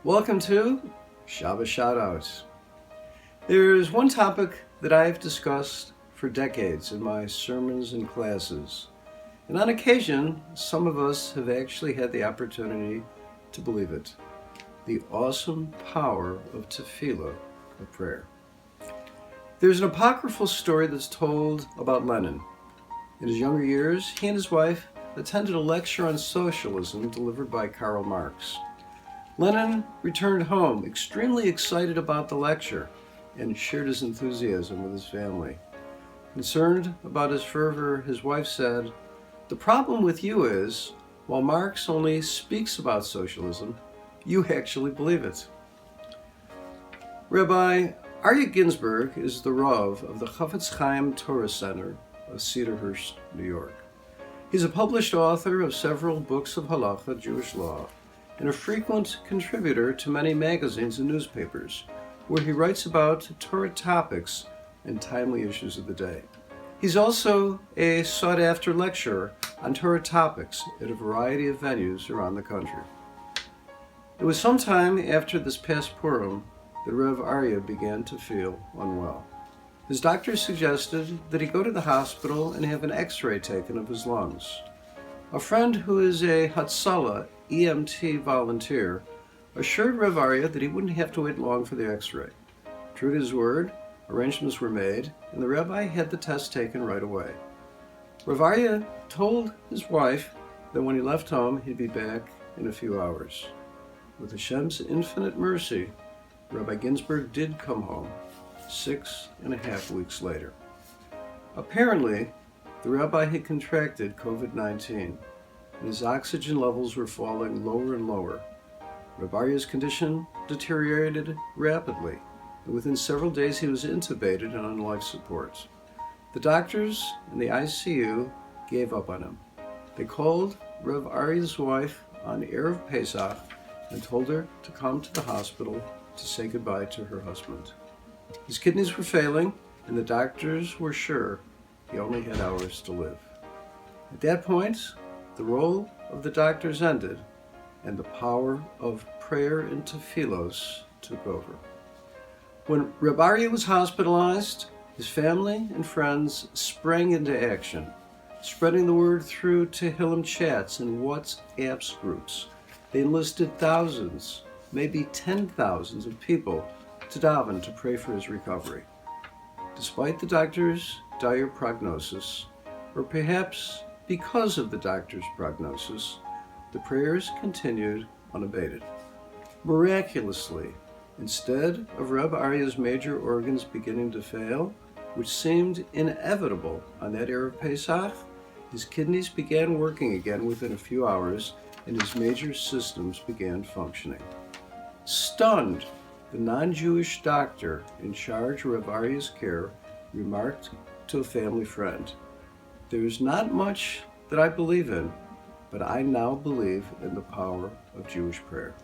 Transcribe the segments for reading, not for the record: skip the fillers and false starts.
Welcome to Shabbos Shoutout. There's one topic that I've discussed for decades in my sermons and classes, and on occasion, some of us have actually had the opportunity to believe it: the awesome power of tefillah, of prayer. There's an apocryphal story that's told about Lenin. In his younger years, he and his wife attended a lecture on socialism delivered by Karl Marx. Lenin returned home extremely excited about the lecture and shared his enthusiasm with his family. Concerned about his fervor, his wife said, "The problem with you is, while Marx only speaks about socialism, you actually believe it." Rabbi Aryeh Ginsburg is the Rav of the Chafetz Chaim Torah Center of Cedarhurst, New York. He's a published author of several books of halacha, Jewish law, and a frequent contributor to many magazines and newspapers, where he writes about Torah topics and timely issues of the day. He's also a sought-after lecturer on Torah topics at a variety of venues around the country. It was sometime after this past Purim that Rav Aryeh began to feel unwell. His doctor suggested that he go to the hospital and have an x-ray taken of his lungs. A friend who is a Hatzalah EMT volunteer assured Rav Aryeh that he wouldn't have to wait long for the x-ray. True to his word, arrangements were made, and the rabbi had the test taken right away. Rav Aryeh told his wife that when he left home, he'd be back in a few hours. With Hashem's infinite mercy, Rabbi Ginsburg did come home 6.5 weeks later. Apparently, the rabbi had contracted COVID-19, and his oxygen levels were falling lower and lower. Rabbi Aryeh's condition deteriorated rapidly, and within several days he was intubated and on life support. The doctors in the ICU gave up on him. They called Rav Aryeh's wife on Erev Pesach and told her to come to the hospital to say goodbye to her husband. His kidneys were failing, and the doctors were sure he only had hours to live. At that point, the role of the doctors ended, and the power of prayer and tefillos took over. When Rabbi Aryeh was hospitalized, his family and friends sprang into action, spreading the word through Tehillim chats and WhatsApp groups. They enlisted thousands, maybe 10,000s of people to daven to pray for his recovery. Despite the doctor's dire prognosis, or perhaps because of the doctor's prognosis, the prayers continued unabated. Miraculously, instead of Rabbi Aryeh's major organs beginning to fail, which seemed inevitable on that Erev Pesach, his kidneys began working again within a few hours, and his major systems began functioning. Stunned, the non-Jewish doctor in charge of Rabbi Aryeh's care remarked to a family friend, "There is not much that I believe in, but I now believe in the power of Jewish prayer."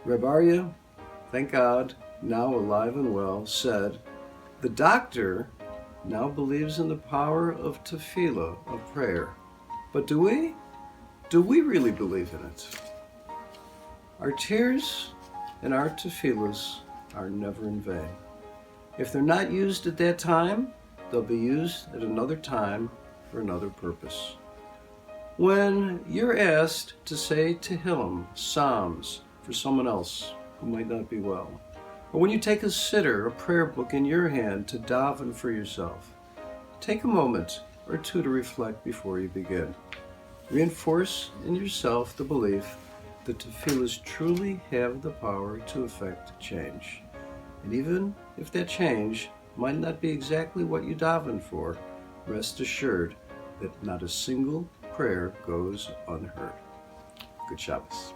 Rabbi Aryeh, thank God, now alive and well, said, "The doctor now believes in the power of tefillah, of prayer. But do we? Do we really believe in it?" Our tears and our tefillahs are never in vain. If they're not used at that time, they'll be used at another time for another purpose. When you're asked to say Tehillim, Psalms, for someone else who might not be well, or when you take a siddur, a prayer book in your hand to daven for yourself, take a moment or two to reflect before you begin. Reinforce in yourself the belief that tefillahs truly have the power to effect change. And even if that change might not be exactly what you daven for, rest assured that not a single prayer goes unheard. Good Shabbos.